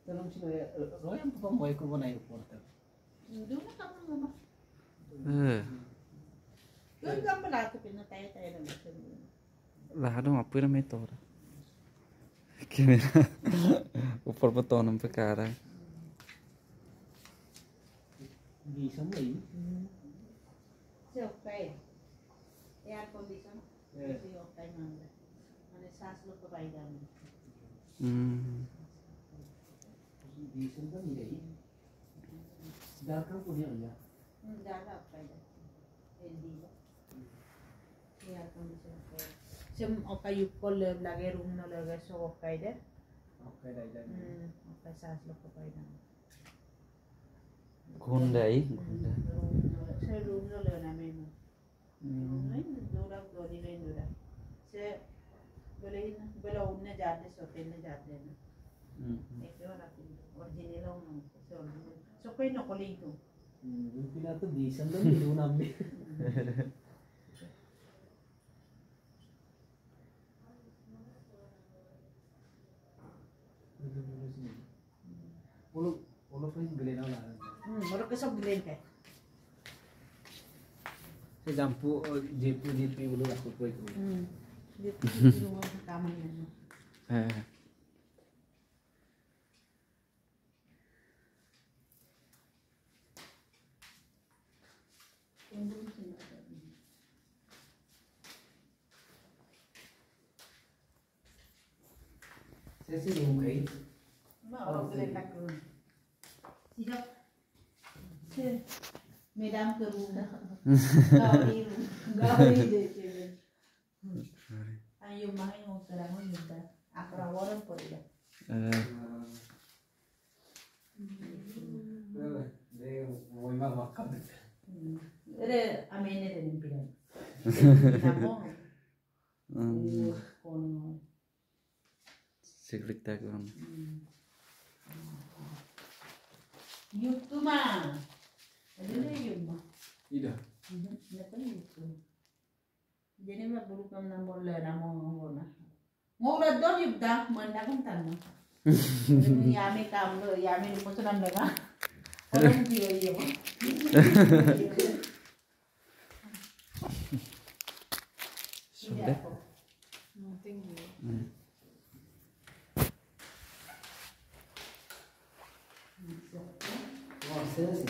Tolong sila lo yang pemboy ko ba na yung portal. Doon na kamu naman. Doon ka pala ito pinatay-tay na ito. Lah dong apa namanya itu? Kamera ऊपर बटन पे कर रहा है Bisa mo eh. Okay. Air condition. Okay naman. Ano sas lo pa bay dami. Bisa kan eh. Darkan po niya ya. Dala pa ida. Hindi ba? Air condition okay. Sem okay yuko lage room na lage so okay de. Okay dah dah. Okay sas lo pa bay dami. Hyundai Saya room lo le namin. Lain dura godi lain dura. Saya boleh umne जाते होटल में जाते हैं ना. एक बार आती ओरिजिनल होना so कोई नकली तो. Pila to bisa lang dito namin. Ulo pa yung bilhin na lang. Baru kesok bilen kayak. Sa jampu JP ulo ako po ito. Di rumah kamar ni. Saya sih rumah kayak. Orang bilen tak tu. Siapa? Madam ke rumah. Gawi deh. Ayo main mau terang juga. Akra orang boleh. Dia mau makan. Ada amene ada nimpiran. Kamu? Kono. Secret tag on. YouTube mah. Ada YouTube mah. Ida. Lepas YouTube. Jadi mah buru kam nambol le namo ngona. Ngora do YouTube dah mandang tan. Yami kam lo yami ni posunan daga. Orang kira dia. Sudah. Thank you.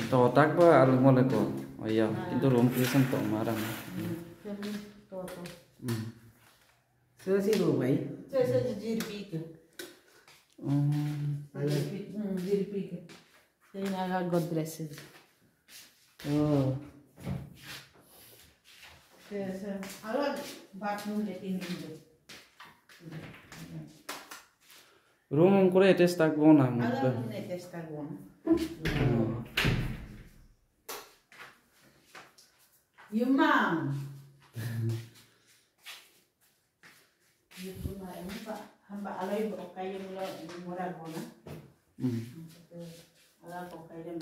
Totak ba alam mo lang ko. Oh iya, itu room prison to marang. Toto. Saya sih rumah eh. Saya jirpi ke. Jirpi ke. Saya naga Godrej. Oh. Saya awal bathroom letin dulu. Room ko re test tag bona mo. Awal ni testa gua. Yumang. Yumang ini pak, hamba alai bokai yang murah bona. Alai bokai yang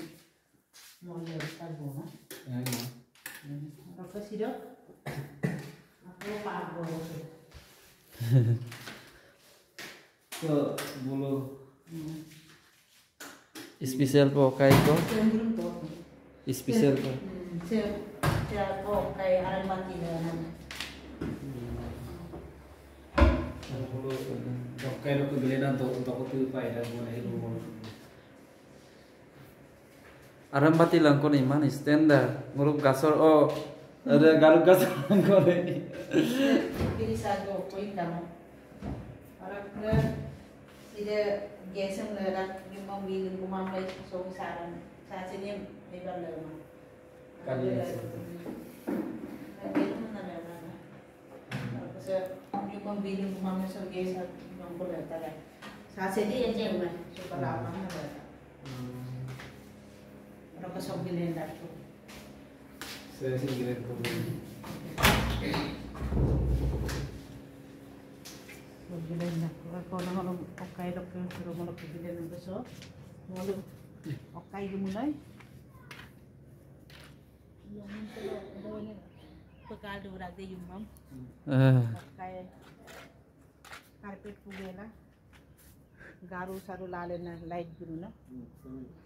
murah kita bona. Ya, ya. Apa sih dok? Aku pak bona. So, bulu. Spesial po kay ko. Cenderung tuh. Spesial po. Saya bokai alai mati dengan. Bulu. Kayak lo kebilenan untuk aku pa ya buat rumah. Aram pati lang ko ni man standard. Ngurup gasor oh ada garuk gasor lang ko ni. Pilih satu poin kamu. Orang ke tidak biasa melihat memilih rumah mereka so saran saat ini lebar lama. Kali ya. Itu mana mana. Aku saya memilih rumah mereka so biasa yang boleh tahu. Saat ini yang cewek super lama ada. Orang ke so bilin dah tu. Saya sih kira ko. Bilin dah. Kalau orang okay dok suruh malu bilin beso. Malu okay dimulai. Yang itu bekal dua lagi yumam. Okay. Karpet pugela. garu saru lale na light guru na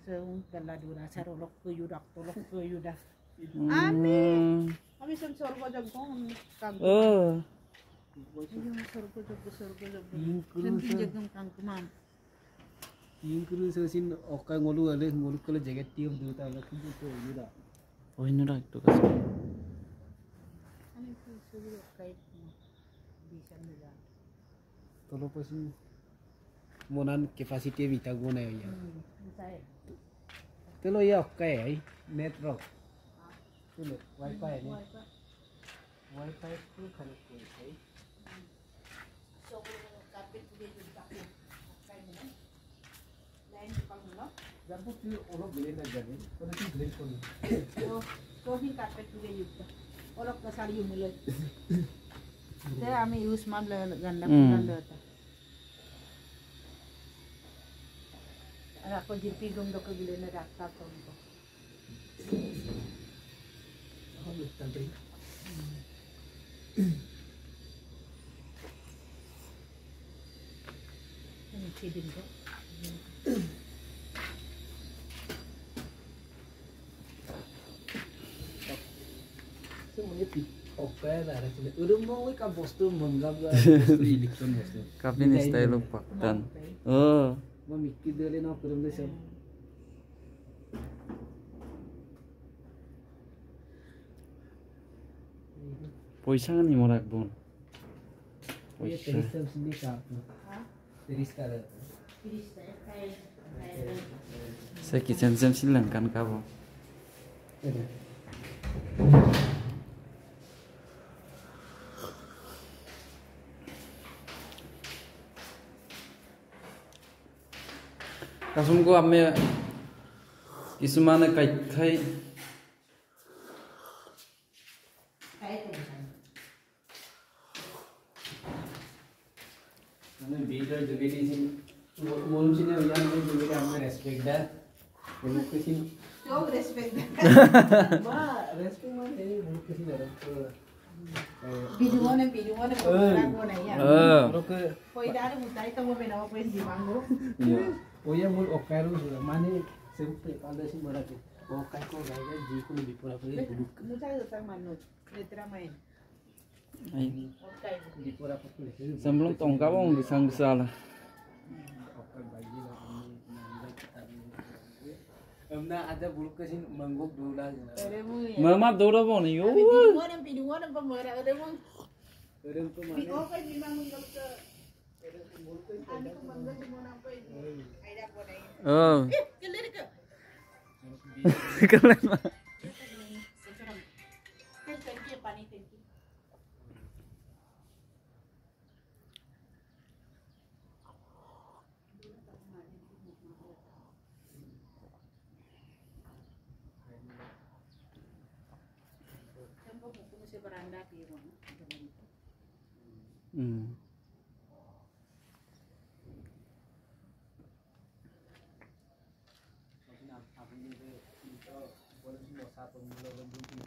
seung gala dura saru lok ke yudak to lok ke yudak ami sem sorgo jagong kang yung sorgo jagong sentin jagong kang kumam Ingkru sesin okai ngolu kalau jaga tiup dulu tak ada kumpul tu juga. Oh ini dah itu kasih. ani ku seru kai bisa nila Kalau pasti monan kapasiti bita guna ya. sai Telo ya okai net rock. Telo wifi ni. Wifi tu kan kuai. so kapit dia juga kai ni lain tukang no Jampu tu orang beli nak jadi, kalau tu beli pun. तो ही कार्पेट पूरे युक्त और अब का सारी मिले ते आम्ही यूज मारलं गंदा पुरांदा होता आता को जिपी गम डोकं गेले ना राखता तो Oh betul. ini feeding ko Semuanya okai lah. Udah mau ikan postu menggap postu elektron postu. Kafe ni style lupa dan. Oh. Mau mikir dulu nak kirim deh sih. Poisa ni morak bon. Ini Poisa. teris tu sini kah? Teris kah? finis teh kayak Saya kitchen jam silang kan kabo. Kasumku ame kisumane kai kayak itu Karena beda juga di sini. Mulai sini yang juga kami respect dah. Mulai ke sini. so respect Ma, respect mana ini mulai ke sini orang tu. biduan kurang ko na yan Orang ke, poi dari mutai kamu benawa poi di mango oh ya mulai okai lu sudah mana sampai pada sini berarti. Okai kau gaya jiku lebih pura pura duduk mutai utang manut letra main ai okay di pura pura. samblong tong kabong gisang gisala. Okai bagi lah ini nanda kita ini. Emna ada bulu ke sini mengguk dulu lah. Pero mo yan. Mama dora bon yo. Piduan ang pamora. Ada mo. Orang tu mana? Okay, di mang mong ka. Ano kung mangga mo na ko. Ay da ko na yun. Oh. Kaliri ka. Keren mah. Thank you, pani, thank you. Tempo mo sa baranda pero. Aku ni boleh satu mula lembut